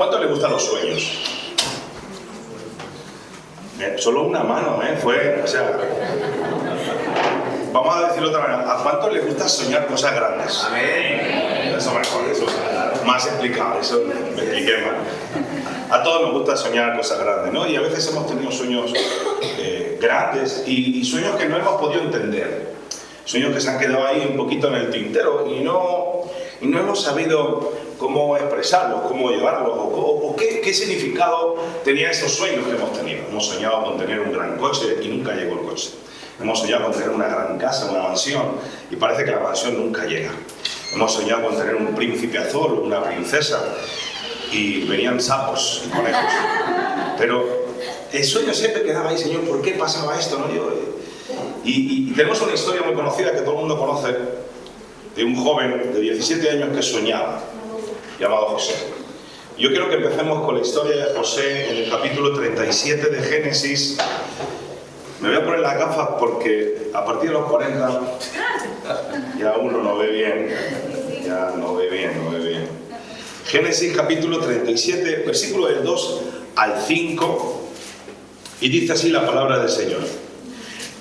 ¿Cuánto le gustan los sueños? Solo una mano, fue, o sea... Vamos a decirlo de otra manera. ¿A cuánto le gusta soñar cosas grandes? Amén. Eso mejor, eso más explicado, eso me expliqué mal. A todos nos gusta soñar cosas grandes, ¿no? Y a veces hemos tenido sueños grandes y sueños que no hemos podido entender. Sueños que se han quedado ahí un poquito en el tintero y no hemos sabido cómo expresarlos, cómo llevarlos, o qué significado tenían esos sueños que hemos tenido. Hemos soñado con tener un gran coche y nunca llegó el coche. Hemos soñado con tener una gran casa, una mansión, y parece que la mansión nunca llega. Hemos soñado con tener un príncipe azul, una princesa, y venían sapos y conejos. Pero el sueño siempre quedaba ahí, Señor, ¿por qué pasaba esto? ¿No? Y tenemos una historia muy conocida que todo el mundo conoce, de un joven de 17 años que soñaba, llamado José. Yo quiero que empecemos con la historia de José en el capítulo 37 de Génesis. Me voy a poner las gafas porque a partir de los 40 ya uno no ve bien. Ya no ve bien. Génesis capítulo 37, versículo del 2 al 5, y dice así la palabra del Señor.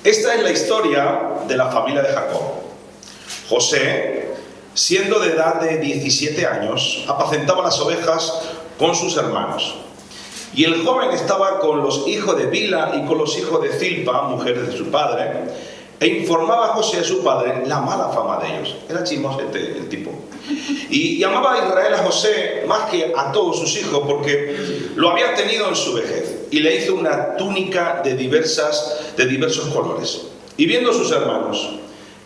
Esta es la historia de la familia de Jacob. José, siendo de edad de 17 años, apacentaba las ovejas con sus hermanos. Y el joven estaba con los hijos de Bila y con los hijos de Zilpa, mujeres de su padre, e informaba a José a su padre la mala fama de ellos. Era chismosete el tipo. Y llamaba a Israel a José más que a todos sus hijos porque lo había tenido en su vejez. Y le hizo una túnica de diversos colores. Y viendo sus hermanos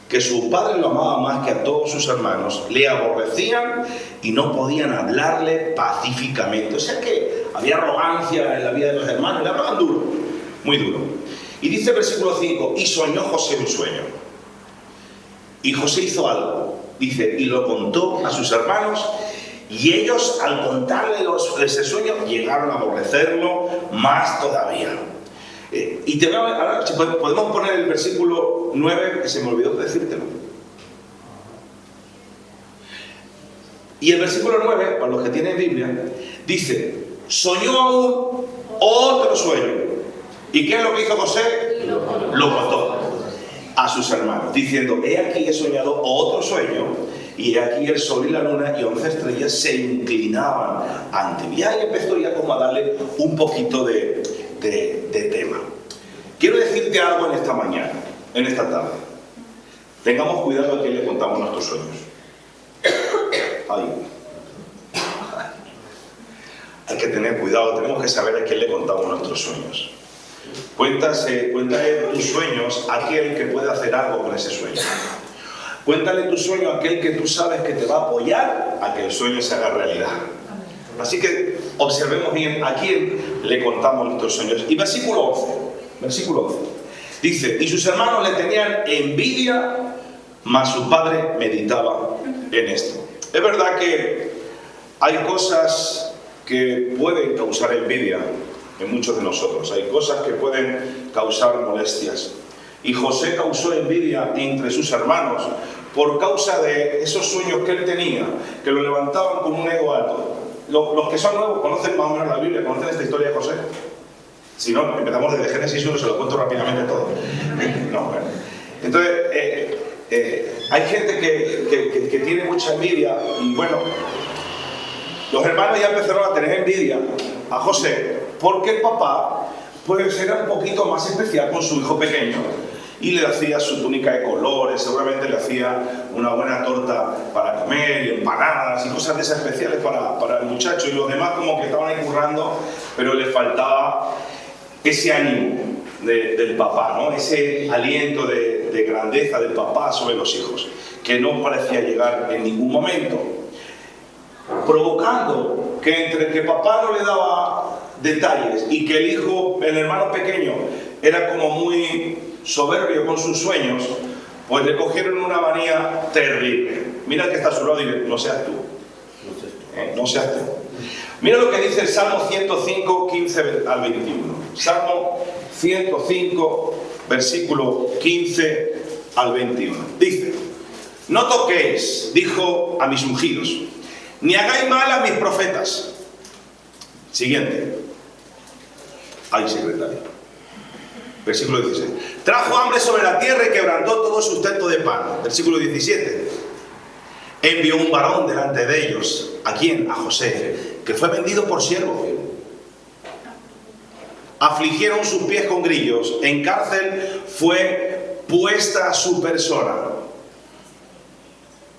que su padre lo amaba más que a todos sus hermanos, le aborrecían y no podían hablarle pacíficamente. O sea que había arrogancia en la vida de los hermanos, le hablaban duro, muy duro. Y dice el versículo 5, y soñó José un sueño. Y José hizo algo, dice, y lo contó a sus hermanos, y ellos al contarle ese sueño llegaron a aborrecerlo más todavía. Y ahora, si podemos poner el versículo 9, que se me olvidó decírtelo. Y el versículo 9, para los que tienen Biblia, dice, soñó aún otro sueño. ¿Y qué es lo que hizo José? Lo contó a sus hermanos, diciendo, he aquí he soñado otro sueño, y he aquí el sol y la luna y 11 estrellas se inclinaban ante mí. Y ahí empezó ya como a darle un poquito de tema. Quiero decirte algo en esta mañana, en esta tarde. Tengamos cuidado a quién le contamos nuestros sueños. Hay que tener cuidado, tenemos que saber a quién le contamos nuestros sueños. Cuéntale tus sueños a aquel que puede hacer algo con ese sueño. Cuéntale tu sueño a aquel que tú sabes que te va a apoyar a que el sueño se haga realidad. Así que observemos bien a quién le contamos nuestros sueños. Y versículo 11. Dice, y sus hermanos le tenían envidia, mas su padre meditaba en esto. Es verdad que hay cosas que pueden causar envidia en muchos de nosotros. Hay cosas que pueden causar molestias. Y José causó envidia entre sus hermanos por causa de esos sueños que él tenía, que lo levantaban con un ego alto. Los que son nuevos conocen más o menos la Biblia, conocen esta historia de José. Si no, empezamos desde Génesis 1, se lo cuento rápidamente todo. No, bueno. Entonces, hay gente que tiene mucha envidia y bueno, los hermanos ya empezaron a tener envidia a José porque el papá pues era un poquito más especial con su hijo pequeño y le hacía su túnica de colores, seguramente le hacía una buena torta para comer y empanadas y cosas de esas especiales para el muchacho, y los demás como que estaban ahí currando, pero le faltaba ese ánimo del papá, ¿no? Ese aliento de grandeza del papá sobre los hijos, que no parecía llegar en ningún momento, provocando que entre que papá no le daba detalles y que el hermano pequeño era como muy soberbio con sus sueños, pues le cogieron una manía terrible. Mira que está a su lado y dice, no seas tú. No seas tú. Mira lo que dice el Salmo 105, 15 al 21. Salmo 105, versículo 15 al 21. Dice, no toquéis, dijo a mis ungidos, ni hagáis mal a mis profetas. Siguiente. Ay, secretario. Versículo 16. Trajo hambre sobre la tierra y quebrantó todo sustento de pan. Versículo 17. Envió un varón delante de ellos. ¿A quién? A José, que fue vendido por siervo. Afligieron sus pies con grillos. En cárcel fue puesta su persona.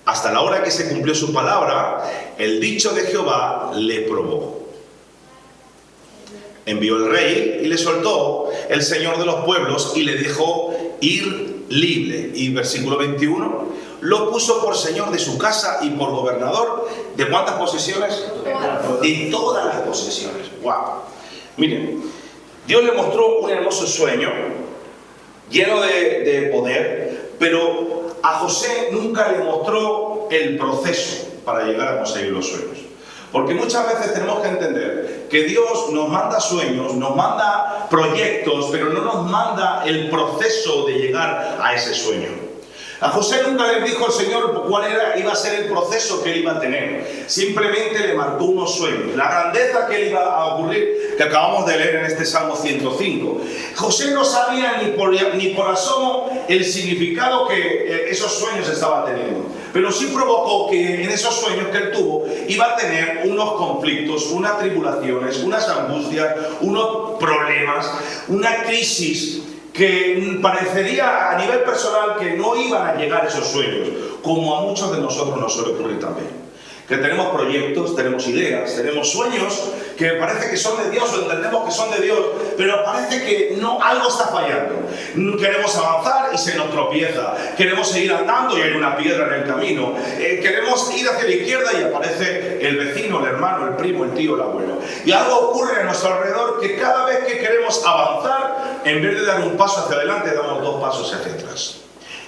Hasta la hora que se cumplió su palabra, el dicho de Jehová le probó. Envió el rey y le soltó el Señor de los pueblos y le dejó ir libre. Y versículo 21, lo puso por señor de su casa y por gobernador. ¿De cuántas posesiones? De todas las posesiones. ¡Wow! Miren, Dios le mostró un hermoso sueño lleno de poder, pero a José nunca le mostró el proceso para llegar a conseguir los sueños. Porque muchas veces tenemos que entender que Dios nos manda sueños, nos manda proyectos, pero no nos manda el proceso de llegar a ese sueño. A José nunca le dijo el Señor cuál iba a ser el proceso que él iba a tener. Simplemente le marcó unos sueños. La grandeza que le iba a ocurrir, que acabamos de leer en este Salmo 105. José no sabía ni por asomo el significado que esos sueños estaban teniendo. Pero sí provocó que en esos sueños que él tuvo iba a tener unos conflictos, unas tribulaciones, unas angustias, unos problemas, una crisis que parecería a nivel personal que no iban a llegar esos sueños, como a muchos de nosotros nos suele ocurrir también. Que tenemos proyectos, tenemos ideas, tenemos sueños que parece que son de Dios o entendemos que son de Dios, pero parece que no, algo está fallando. Queremos avanzar y se nos tropieza. Queremos seguir andando y hay una piedra en el camino. Queremos ir hacia la izquierda y aparece el vecino, el hermano, el primo, el tío, el abuelo. Y algo ocurre a nuestro alrededor que cada vez que queremos avanzar, en vez de dar un paso hacia adelante, damos 2 pasos hacia atrás.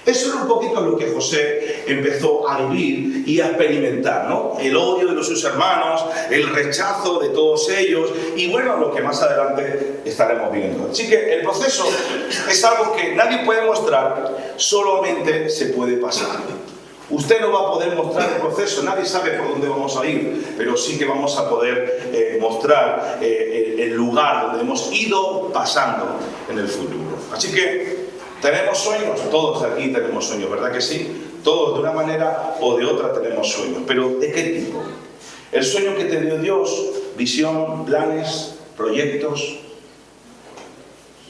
Eso era un poquito lo que José empezó a vivir y a experimentar, ¿no? El odio de sus hermanos, el rechazo de todos ellos y bueno, lo que más adelante estaremos viendo. Así que el proceso es algo que nadie puede mostrar, solamente se puede pasar. Usted no va a poder mostrar el proceso, nadie sabe por dónde vamos a ir, pero sí que vamos a poder mostrar el lugar donde hemos ido pasando en el futuro. Así que ¿tenemos sueños? Todos aquí tenemos sueños, ¿verdad que sí? Todos de una manera o de otra tenemos sueños. ¿Pero de qué tipo? El sueño que te dio Dios, visión, planes, proyectos,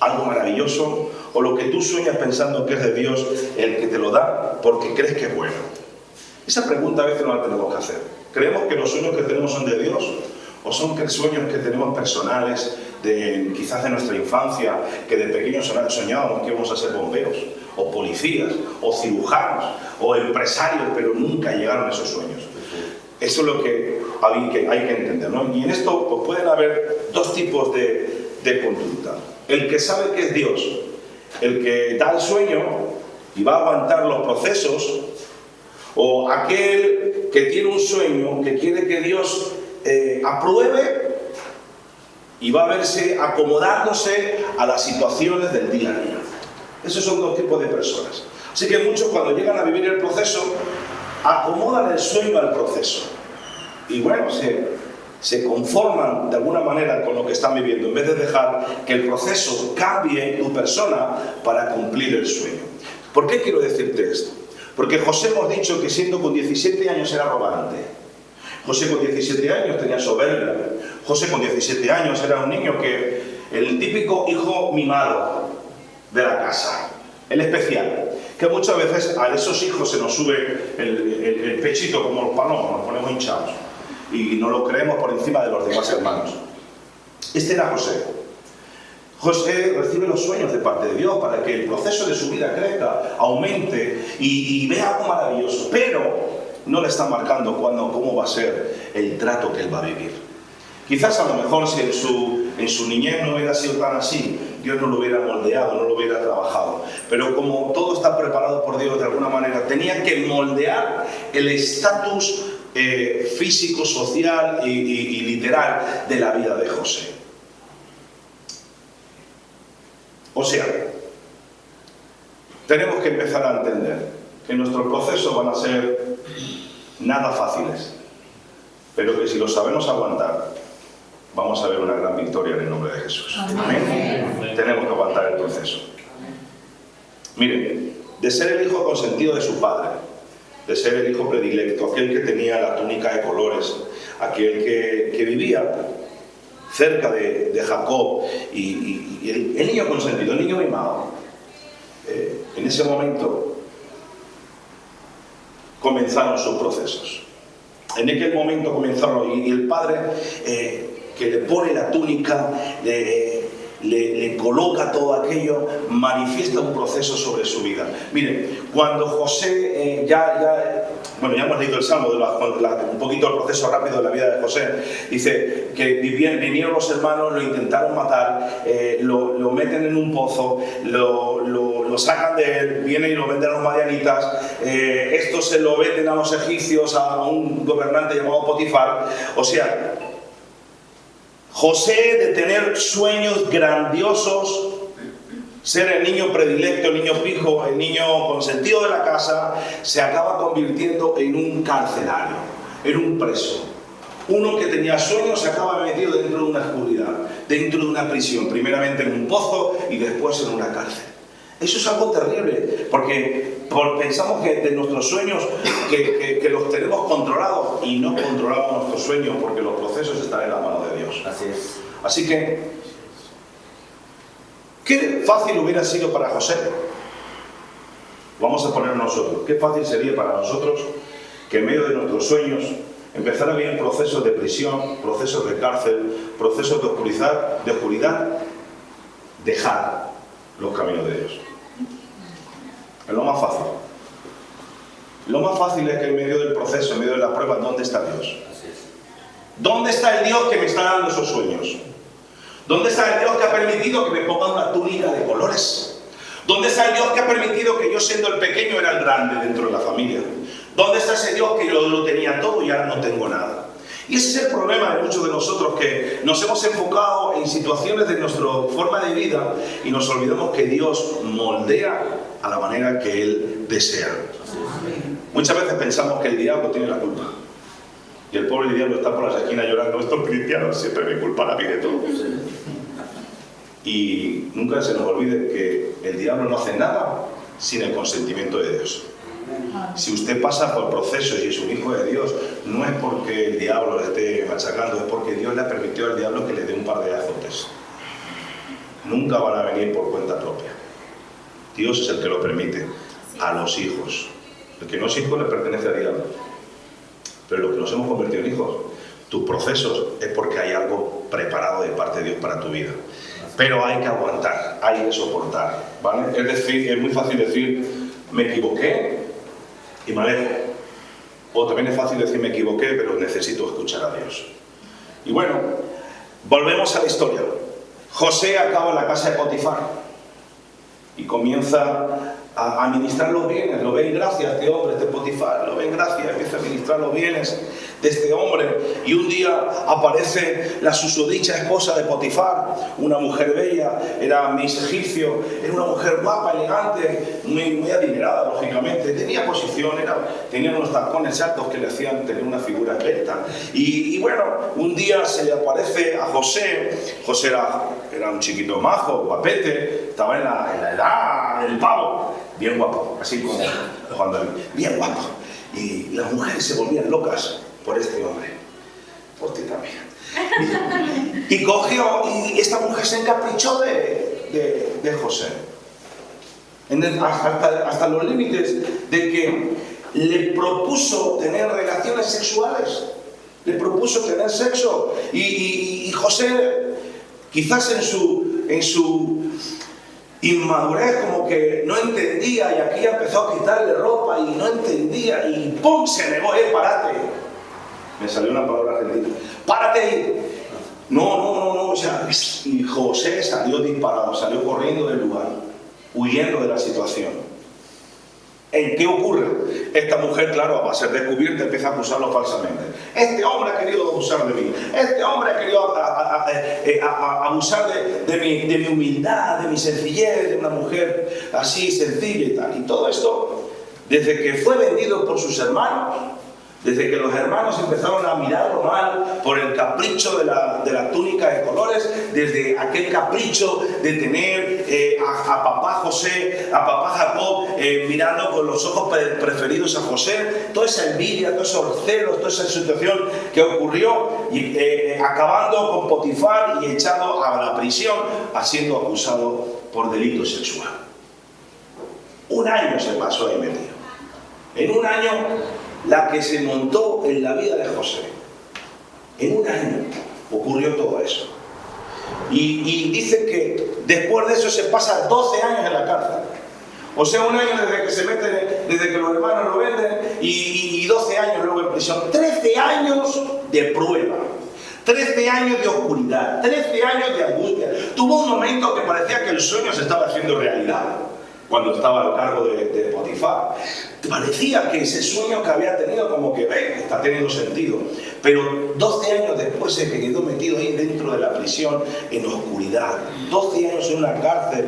algo maravilloso, o lo que tú sueñas pensando que es de Dios el que te lo da porque crees que es bueno. Esa pregunta a veces no la tenemos que hacer. ¿Creemos que los sueños que tenemos son de Dios? ¿O son sueños que tenemos personales, quizás de nuestra infancia, que de pequeños soñábamos que íbamos a ser bomberos, o policías, o cirujanos, o empresarios, pero nunca llegaron a esos sueños? Eso es lo que hay que entender, ¿no? Y en esto pues, pueden haber 2 tipos de conducta. El que sabe que es Dios, el que da el sueño y va a aguantar los procesos, o aquel que tiene un sueño que quiere que Dios apruebe y va a verse acomodándose a las situaciones del día a día. Esos son 2 tipos de personas. Así que muchos cuando llegan a vivir el proceso acomodan el sueño al proceso y bueno, se conforman de alguna manera con lo que están viviendo en vez de dejar que el proceso cambie tu persona para cumplir el sueño. ¿Por qué quiero decirte esto? Porque José hemos dicho que siendo con 17 años era arrogante. José con 17 años tenía soberbia. José con 17 años era un niño que, el típico hijo mimado de la casa, el especial, que muchas veces a esos hijos se nos sube el pechito como los palomos, nos ponemos hinchados y no lo creemos por encima de los demás hermanos. Este era José. José recibe los sueños de parte de Dios para que el proceso de su vida crezca, aumente y vea algo maravilloso, pero no le está marcando cómo va a ser el trato que él va a vivir. Quizás a lo mejor si en su niñez no hubiera sido tan así, Dios no lo hubiera moldeado, no lo hubiera trabajado. Pero como todo está preparado por Dios de alguna manera, tenía que moldear el estatus físico, social y literal de la vida de José. O sea, tenemos que empezar a entender que nuestros procesos van a ser nada fáciles, pero que si los sabemos aguantar vamos a ver una gran victoria en el nombre de Jesús. Amén. Tenemos que aguantar el proceso. Miren, de ser el hijo consentido de su padre, de ser el hijo predilecto, aquel que tenía la túnica de colores, aquel que vivía cerca de Jacob y el niño consentido, el niño mimado, en ese momento comenzaron sus procesos. En aquel momento comenzaron, y el padre que le pone la túnica, le coloca todo aquello, manifiesta un proceso sobre su vida. Miren, cuando José, ya hemos leído el Salmo, un poquito el proceso rápido de la vida de José, dice que vinieron los hermanos, lo intentaron matar, lo meten en un pozo, lo sacan de él, vienen y lo venden a los madianitas, esto se lo venden a los egipcios, a un gobernante llamado Potifar. O sea, José, de tener sueños grandiosos, ser el niño predilecto, el niño fijo, el niño consentido de la casa, se acaba convirtiendo en un carcelario, en un preso. Uno que tenía sueños se acaba metido dentro de una oscuridad, dentro de una prisión, primeramente en un pozo y después en una cárcel. Eso es algo terrible, porque pensamos que de nuestros sueños que los tenemos controlados, y no controlamos nuestros sueños porque los procesos están en la mano de Dios. Así es. Así que, qué fácil hubiera sido para José. Vamos a poner nosotros. Qué fácil sería para nosotros que en medio de nuestros sueños empezara a vivir procesos de prisión, procesos de cárcel, procesos de oscuridad, dejar los caminos de Dios. Es lo más fácil. Lo más fácil es que en medio del proceso, en medio de la prueba, ¿dónde está Dios? ¿Dónde está el Dios que me está dando esos sueños? ¿Dónde está el Dios que ha permitido que me ponga una túnica de colores? ¿Dónde está el Dios que ha permitido que yo, siendo el pequeño, era el grande dentro de la familia? ¿Dónde está ese Dios que yo lo tenía todo y ahora no tengo nada? Y ese es el problema de muchos de nosotros, que nos hemos enfocado en situaciones de nuestra forma de vida y nos olvidamos que Dios moldea a la manera que Él desea. Muchas veces pensamos que el diablo tiene la culpa. Y el pobre diablo está por las esquinas llorando: estos cristianos siempre me culpan a mí de todo. Y nunca se nos olvide que el diablo no hace nada sin el consentimiento de Dios. Si usted pasa por procesos y es un hijo de Dios, no es porque el diablo le esté machacando, es porque Dios le permitió al diablo que le dé un par de azotes. Nunca van a venir por cuenta propia. Dios es el que lo permite a los hijos. El que no es hijo le pertenece al diablo. Pero los que nos hemos convertido en hijos, tus procesos es porque hay algo preparado de parte de Dios para tu vida. Pero hay que aguantar, hay que soportar, ¿vale? Es decir, es muy fácil decir: me equivoqué y me alejo. O también es fácil decir: me equivoqué, pero necesito escuchar a Dios. Y bueno, volvemos a la historia. José acaba en la casa de Potifar y comienza a administrar los bienes. Lo ven gracias a este hombre, este Potifar, lo ven gracias, empieza a administrar los bienes de este hombre. Y un día aparece la susodicha esposa de Potifar, una mujer bella, era Miss Egipcio, era una mujer guapa, elegante, muy adinerada, lógicamente, tenía posición, tenía unos tacones altos que le hacían tener una figura esbelta. Y bueno, un día se le aparece a José. José era un chiquito majo, guapete, estaba en la edad del pavo, bien guapo, así como Juan David, bien guapo. Y las mujeres se volvían locas por este hombre, por ti también. Y cogió, y esta mujer se encaprichó de José. Hasta los límites de que le propuso tener relaciones sexuales, le propuso tener sexo. Y José, quizás en su inmadurez, como que no entendía, y aquí empezó a quitarle ropa y no entendía, y ¡pum! Se negó. Párate. Me salió una palabra argentina. ¡Párate ahí! No, o sea, y José salió disparado, salió corriendo del lugar, huyendo de la situación. ¿En qué ocurre? Esta mujer, claro, va a ser descubierta, empieza a acusarlo falsamente. Este hombre ha querido abusar de mí. Este hombre ha querido abusar de mi humildad, de mi sencillez, de una mujer así sencilla y tal. Y todo esto, desde que fue vendido por sus hermanos, Desde que los hermanos empezaron a mirarlo mal por el capricho de la túnica de colores, desde aquel capricho de tener a papá José, a papá Jacob, mirando con los ojos preferidos a José, toda esa envidia, todos esos celos, toda esa situación que ocurrió, y, acabando con Potifar y echado a la prisión, siendo acusado por delito sexual. Un año se pasó ahí metido. En un año, la que se montó en la vida de José. En un año ocurrió todo eso. Y dice que después de eso se pasa 12 años en la cárcel. O sea, un año desde que se mete, desde que los hermanos lo venden, y 12 años luego en prisión. 13 años de prueba. 13 años de oscuridad. 13 años de angustia. Tuvo un momento que parecía que el sueño se estaba haciendo realidad. Cuando estaba al cargo de Potifar. Parecía que ese sueño que había tenido como que está teniendo sentido. Pero 12 años después se quedó metido ahí dentro de la prisión en oscuridad. 12 años en una cárcel.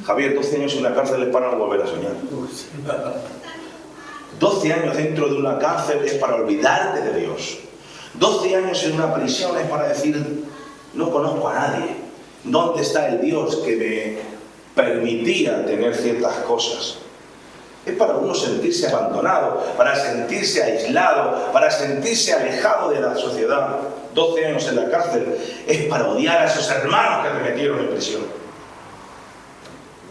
Javier, 12 años en una cárcel es para no volver a soñar. 12 años dentro de una cárcel es para olvidarte de Dios. 12 años en una prisión es para decir, no conozco a nadie. ¿Dónde está el Dios que me permitía tener ciertas cosas? Es para uno sentirse abandonado, para sentirse aislado, para sentirse alejado de la sociedad. 12 años en la cárcel es para odiar a esos hermanos que me metieron en prisión.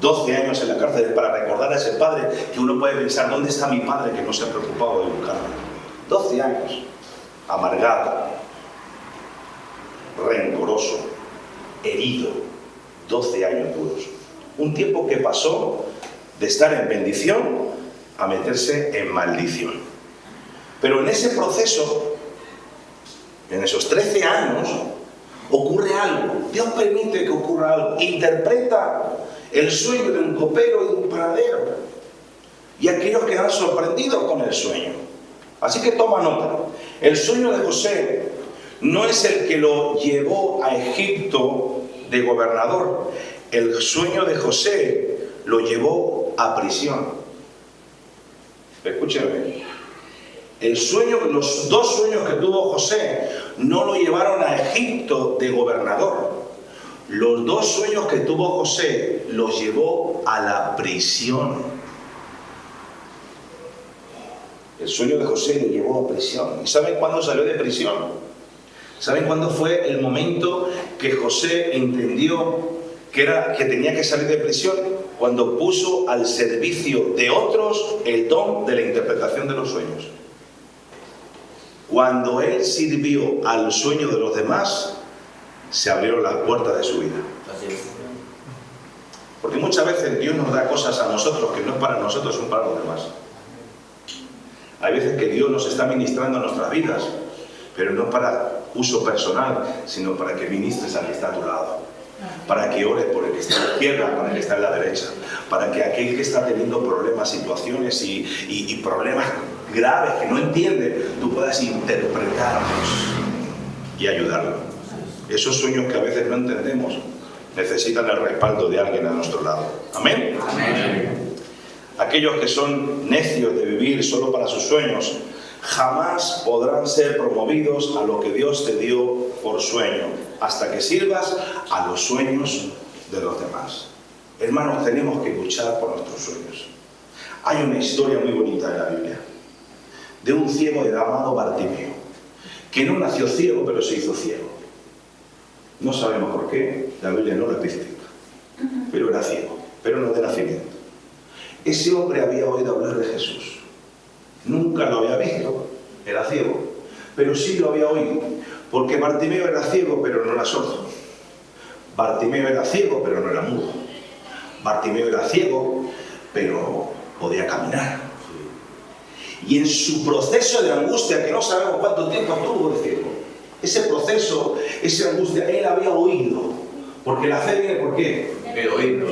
12 años en la cárcel es para recordar a ese padre que uno puede pensar, ¿dónde está mi padre que no se ha preocupado de buscarme? 12 años, amargado, rencoroso, herido, 12 años duros. Un tiempo que pasó de estar en bendición a meterse en maldición. Pero en ese proceso, en esos 13 años, ocurre algo. Dios permite que ocurra algo. Interpreta el sueño de un copero y de un panadero. Y aquellos quedan sorprendidos con el sueño. Así que toma nota. El sueño de José no es el que lo llevó a Egipto de gobernador. El sueño de José lo llevó a prisión. Escúcheme. Los dos sueños que tuvo José no lo llevaron a Egipto de gobernador. Los dos sueños que tuvo José los llevó a la prisión. El sueño de José lo llevó a prisión. ¿Y saben cuándo salió de prisión? ¿Saben cuándo fue el momento que José entendió que tenía que salir de prisión? Cuando puso al servicio de otros el don de la interpretación de los sueños. Cuando él sirvió al sueño de los demás, se abrieron las puertas de su vida. Porque muchas veces Dios nos da cosas a nosotros que no es para nosotros, son para los demás. Hay veces que Dios nos está ministrando en nuestras vidas, pero no para uso personal, sino para que ministres al que está a tu lado, para que ores por el que está a la izquierda, para el que está a la derecha, para que aquel que está teniendo problemas, situaciones y problemas graves que no entiende, tú puedas interpretarlos y ayudarlo. Esos sueños que a veces no entendemos necesitan el respaldo de alguien a nuestro lado. ¿Amén? Amén. Aquellos que son necios de vivir solo para sus sueños jamás podrán ser promovidos a lo que Dios te dio por sueño, hasta que sirvas a los sueños de los demás. Hermanos, tenemos que luchar por nuestros sueños. Hay una historia muy bonita en la Biblia, de un ciego llamado Bartimeo, que no nació ciego, pero se hizo ciego. No sabemos por qué, la Biblia no lo especifica, pero era ciego, pero no de nacimiento. Ese hombre había oído hablar de Jesús. Nunca lo había visto, era ciego, pero sí lo había oído, porque Bartimeo era ciego, pero no era sordo. Bartimeo era ciego, pero no era mudo. Bartimeo era ciego, pero podía caminar. Y en su proceso de angustia, que no sabemos cuánto tiempo estuvo de ciego, ese proceso, esa angustia, él había oído, porque la fe viene ¿por qué? El oído.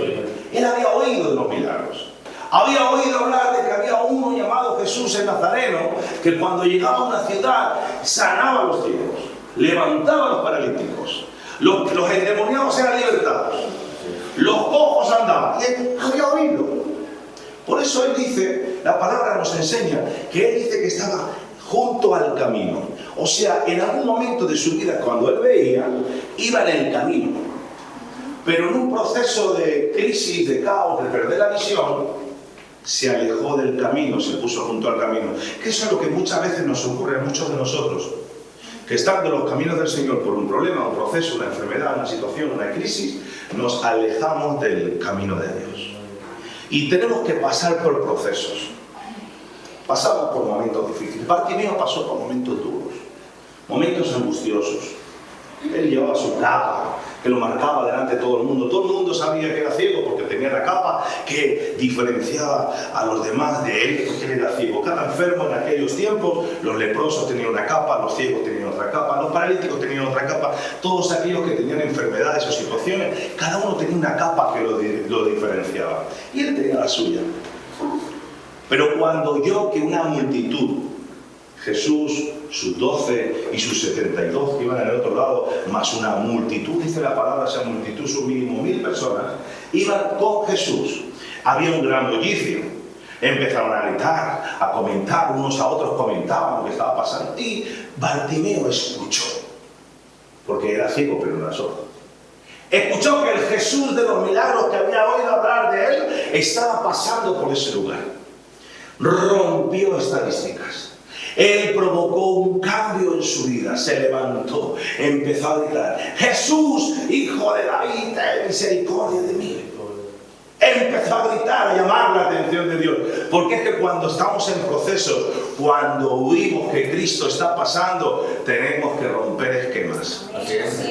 Él había oído de los milagros. Había oído hablar de que había uno llamado Jesús el Nazareno, que cuando llegaba a una ciudad sanaba a los ciegos, levantaba a los paralíticos, los endemoniados eran libertados, los cojos andaban. Y él había oído. Por eso él dice, la palabra nos enseña, que él dice que estaba junto al camino. O sea, en algún momento de su vida, cuando él veía, iba en el camino. Pero en un proceso de crisis, de caos, de perder la visión, se alejó del camino, se puso junto al camino. Que eso es lo que muchas veces nos ocurre a muchos de nosotros. Que estando en los caminos del Señor por un problema, un proceso, una enfermedad, una situación, una crisis, nos alejamos del camino de Dios. Y tenemos que pasar por procesos. Pasamos por momentos difíciles. Bartimeo pasó por momentos duros, momentos angustiosos. Él llevaba su capa, que lo marcaba delante de todo el mundo. Todo el mundo sabía que era ciego porque tenía la capa que diferenciaba a los demás de él, porque él era ciego. Cada enfermo en aquellos tiempos, los leprosos tenían una capa, los ciegos tenían otra capa, los paralíticos tenían otra capa. Todos aquellos que tenían enfermedades o situaciones, cada uno tenía una capa que lo diferenciaba. Y él tenía la suya. Pero cuando oyó que una multitud, Jesús, sus 12 y sus 72 que iban al otro lado, más una multitud, dice la palabra, esa multitud, su mínimo 1000 personas, iban con Jesús. Había un gran bullicio. Empezaron a gritar, a comentar, unos a otros comentaban lo que estaba pasando. Y Bartimeo escuchó, porque era ciego pero no era sordo. Escuchó que el Jesús de los milagros que había oído hablar de él estaba pasando por ese lugar. Rompió estadísticas. Él provocó un cambio en su vida, se levantó, empezó a gritar: Jesús, hijo de David, ten misericordia de mí. Empezó a gritar, a llamar la atención de Dios, porque es que cuando estamos en proceso, cuando oímos que Cristo está pasando, tenemos que romper esquemas. Así es.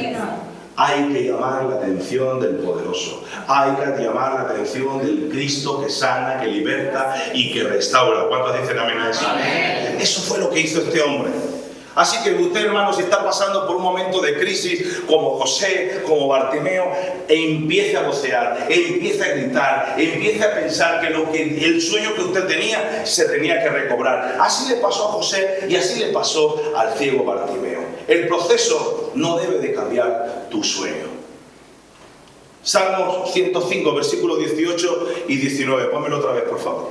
Hay que llamar la atención del poderoso. Hay que llamar la atención del Cristo que sana, que liberta y que restaura. ¿Cuántos dicen amén a eso? Amén. Eso fue lo que hizo este hombre. Así que usted, hermano, si está pasando por un momento de crisis, como José, como Bartimeo, empiece a vocear, empiece a gritar, empiece a pensar que el sueño que usted tenía se tenía que recobrar. Así le pasó a José y así le pasó al ciego Bartimeo. El proceso no debe de cambiar tu sueño. Salmos 105, versículos 18 y 19. Pónmelo otra vez, por favor.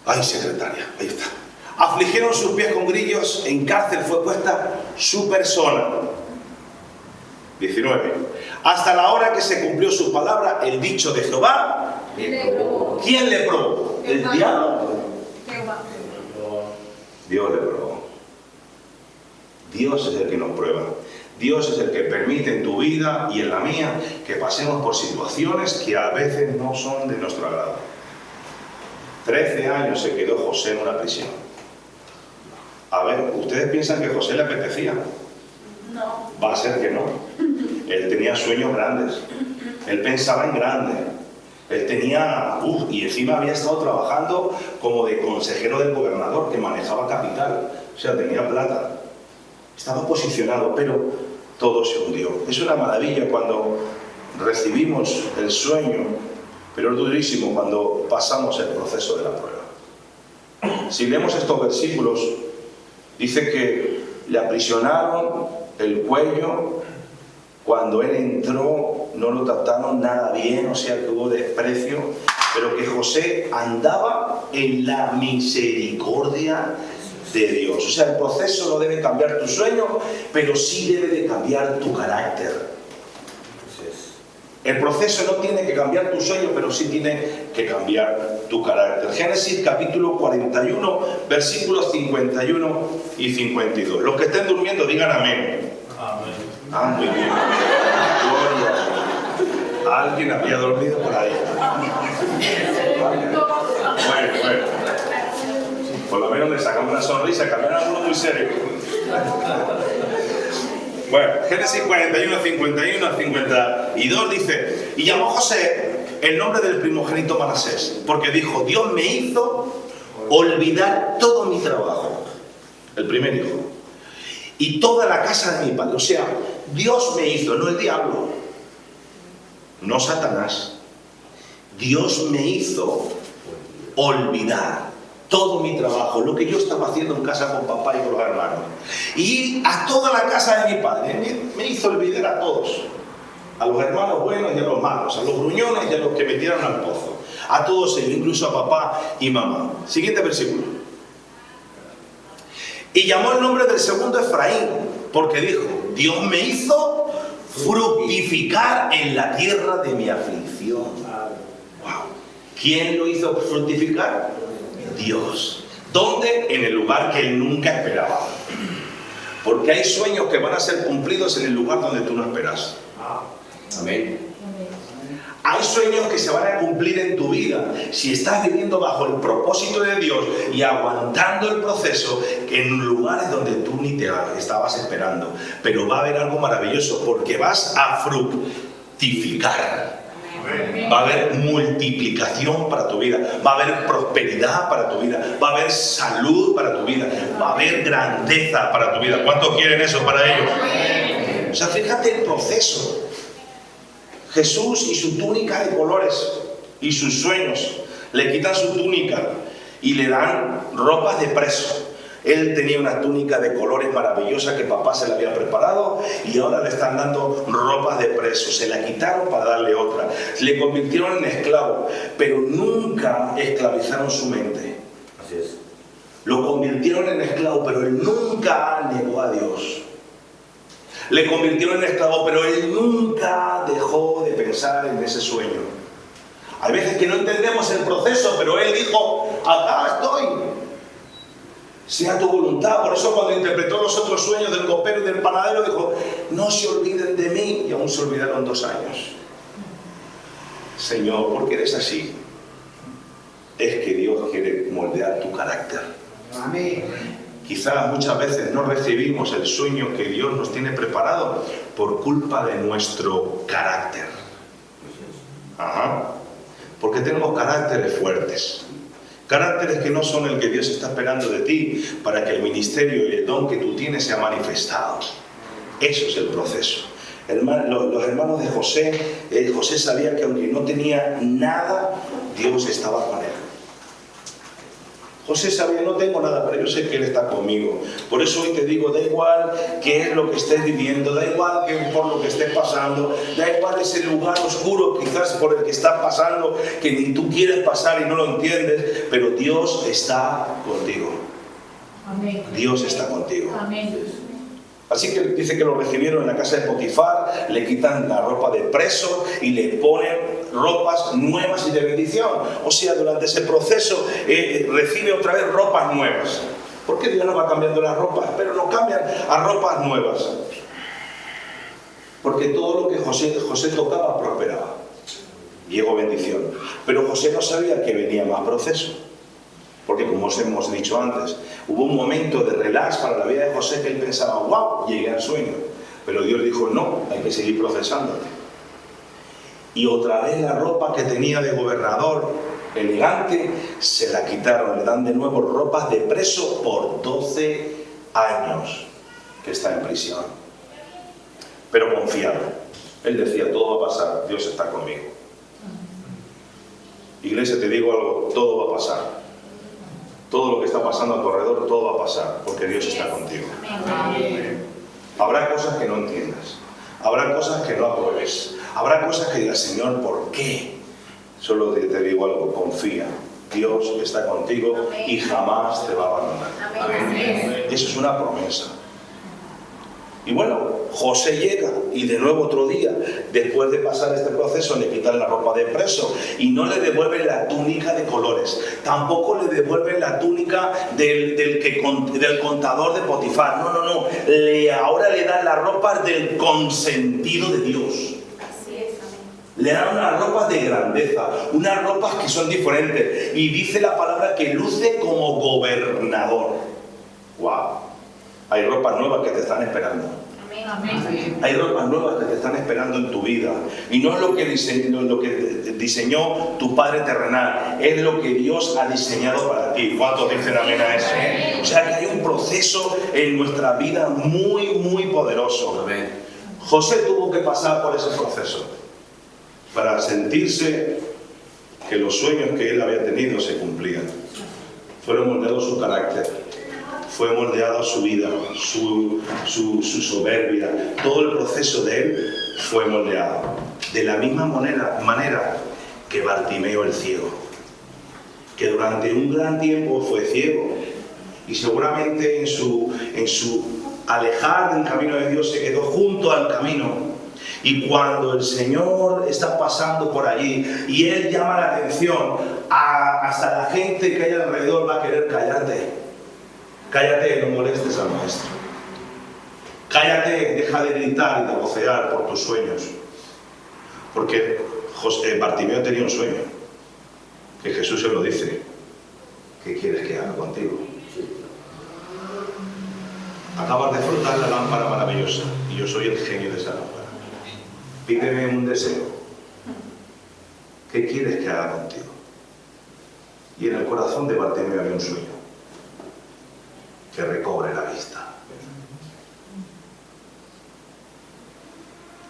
Ay, secretaria, ahí está. Afligieron sus pies con grillos, en cárcel fue puesta su persona. 19. Hasta la hora que se cumplió su palabra, el dicho de Jehová. ¿Quién le probó? ¿El diablo? Dios le probó. Dios es el que nos prueba. Dios es el que permite en tu vida y en la mía que pasemos por situaciones que a veces no son de nuestro agrado. 13 años se quedó José en una prisión. A ver, ¿ustedes piensan que José le apetecía? No. Va a ser que no. Él tenía sueños grandes. Él pensaba en grande. Él tenía... y encima había estado trabajando como de consejero del gobernador, que manejaba capital. O sea, tenía plata. Estaba posicionado, pero todo se hundió. Es una maravilla cuando recibimos el sueño, pero es durísimo cuando pasamos el proceso de la prueba. Si leemos estos versículos, dice que le aprisionaron el cuello. Cuando él entró no lo trataron nada bien, o sea que hubo desprecio, pero que José andaba en la misericordia de Dios. O sea, el proceso no debe cambiar tu sueño, pero sí debe de cambiar tu carácter. El proceso no tiene que cambiar tu sueño, pero sí tiene que cambiar tu carácter. Génesis capítulo 41, versículos 51 y 52. Los que estén durmiendo digan amén. Amén. Ah, muy bien. Gloria. Alguien había dormido por ahí. Bueno. Por lo menos le sacamos una sonrisa, cambiaron alguno muy serio. Bueno, Génesis 41, 51 a 52 dice: y llamó José el nombre del primogénito Manasés, porque dijo: Dios me hizo olvidar todo mi trabajo, el primer hijo, y toda la casa de mi padre. O sea, Dios me hizo, no el diablo, no Satanás. Dios me hizo olvidar todo mi trabajo, lo que yo estaba haciendo en casa con papá y con los hermanos, y a toda la casa de mi padre. Me hizo olvidar a todos, a los hermanos buenos y a los malos, a los gruñones y a los que metieron al pozo, a todos ellos, incluso a papá y mamá. Siguiente versículo. Y llamó el nombre del segundo Efraín, porque dijo: Dios me hizo fructificar en la tierra de mi aflicción. Wow. ¿Quién lo hizo fructificar? Dios. ¿Dónde? En el lugar que él nunca esperaba. Porque hay sueños que van a ser cumplidos en el lugar donde tú no esperas. Amén. Hay sueños que se van a cumplir en tu vida si estás viviendo bajo el propósito de Dios y aguantando el proceso en lugares donde tú ni te estabas esperando. Pero va a haber algo maravilloso porque vas a fructificar. Va a haber multiplicación para tu vida, va a haber prosperidad para tu vida, va a haber salud para tu vida, va a haber grandeza para tu vida. ¿Cuántos quieren eso para ellos? O sea, fíjate el proceso. Jesús y su túnica de colores y sus sueños, le quitan su túnica y le dan ropas de preso. Él tenía una túnica de colores maravillosa que papá se la había preparado y ahora le están dando ropas de preso. Se la quitaron para darle otra. Le convirtieron en esclavo, pero nunca esclavizaron su mente. Así es. Lo convirtieron en esclavo, pero él nunca negó a Dios. Le convirtieron en esclavo, pero él nunca dejó de pensar en ese sueño. Hay veces que no entendemos el proceso, pero él dijo: acá estoy. Sea tu voluntad. Por eso cuando interpretó los otros sueños del copero y del panadero dijo: no se olviden de mí. Y aún se olvidaron 2 años. Señor, ¿por qué eres así? Es que Dios quiere moldear tu carácter. Amén. Quizás muchas veces no recibimos el sueño que Dios nos tiene preparado por culpa de nuestro carácter. Ajá. Porque tenemos caracteres fuertes. Caracteres que no son el que Dios está esperando de ti para que el ministerio y el don que tú tienes sea manifestado. Eso es el proceso. Los hermanos de José, José sabía que aunque no tenía nada, Dios estaba con él. José sabía: no tengo nada, pero yo sé que Él está conmigo. Por eso hoy te digo, da igual qué es lo que estés viviendo, da igual por lo que estés pasando, da igual ese lugar oscuro quizás por el que estás pasando, que ni tú quieres pasar y no lo entiendes, pero Dios está contigo. Amén. Dios está contigo. Amén. Así que dice que lo recibieron en la casa de Potifar, le quitan la ropa de preso y le ponen ropas nuevas y de bendición. O sea, durante ese proceso recibe otra vez ropas nuevas. ¿Por qué Dios no va cambiando las ropas? Pero no cambian a ropas nuevas. Porque todo lo que José tocaba prosperaba. Llegó bendición. Pero José no sabía que venía más proceso. Porque como os hemos dicho antes, hubo un momento de relax para la vida de José que él pensaba: wow, llegué al sueño. Pero Dios dijo: no, hay que seguir procesándote. Y otra vez la ropa que tenía de gobernador elegante se la quitaron. Le dan de nuevo ropas de preso por 12 años que está en prisión. Pero confiado. Él decía: todo va a pasar, Dios está conmigo. Iglesia, te digo algo, todo va a pasar. Todo lo que está pasando a tu alrededor, todo va a pasar, porque Dios está contigo. Amén. Habrá cosas que no entiendas, habrá cosas que no apruebes, habrá cosas que digas: Señor, ¿por qué? Solo te digo algo: confía, Dios está contigo y jamás te va a abandonar. Amén. Eso es una promesa. Y bueno, José llega y de nuevo otro día, después de pasar este proceso, le quitan la ropa de preso y no le devuelven la túnica de colores. Tampoco le devuelven la túnica del contador de Potifar. No. Ahora le dan las ropas del consentido de Dios. Así es, amén. Le dan unas ropas de grandeza, unas ropas que son diferentes. Y dice la palabra que luce como gobernador. ¡Wow! Hay ropas nuevas que te están esperando. Amén. Hay ropas nuevas que te están esperando en tu vida. Y no es lo que diseñó tu Padre terrenal, es lo que Dios ha diseñado para ti. ¿Cuántos dicen amén a eso? O sea que hay un proceso en nuestra vida muy, muy poderoso. Amén. José tuvo que pasar por ese proceso para sentirse que los sueños que él había tenido se cumplían. Fueron moldeados su carácter. Fue moldeada su vida, su soberbia. Todo el proceso de él fue moldeado. De la misma manera que Bartimeo el ciego, que durante un gran tiempo fue ciego y seguramente en su alejar del camino de Dios se quedó junto al camino. Y cuando el Señor está pasando por allí y Él llama la atención, hasta la gente que hay alrededor va a querer callarte. Cállate, no molestes al Maestro. Cállate, deja de gritar y de vocear por tus sueños. Porque Bartimeo tenía un sueño, que Jesús se lo dice. ¿Qué quieres que haga contigo? Acabas de frotar la lámpara maravillosa y yo soy el genio de esa lámpara. Pídeme un deseo. ¿Qué quieres que haga contigo? Y en el corazón de Bartimeo había un sueño. Que recobre la vista.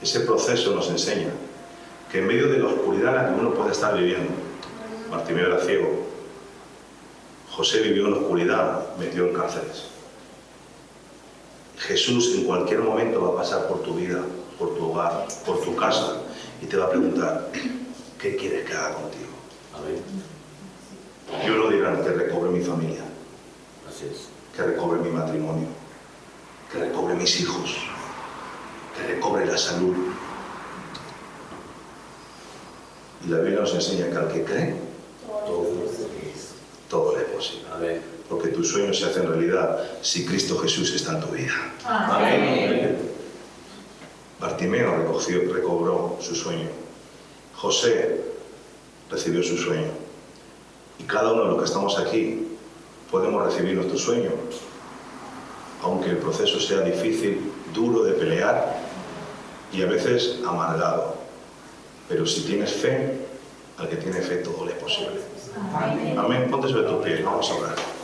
Ese proceso nos enseña que en medio de la oscuridad en la que uno puede estar viviendo, Bartimeo era ciego, José vivió en la oscuridad, metido en cárceles. Jesús en cualquier momento va a pasar por tu vida, por tu hogar, por tu casa y te va a preguntar, ¿qué quieres que haga contigo? Yo no dirán que recobre mi familia, que recobre mi matrimonio, que recobre mis hijos, que recobre la salud. Y la Biblia nos enseña que al que cree, todo le es posible. Amén. Porque tus sueños se hacen realidad si Cristo Jesús está en tu vida. Amén. Bartimeo recobró su sueño. José recibió su sueño. Y cada uno de los que estamos aquí podemos recibir nuestro sueño. Aunque el proceso sea difícil, duro de pelear y a veces amargado. Pero si tienes fe, al que tiene fe todo le es posible. Amén. Ponte sobre tus pies, vamos a orar.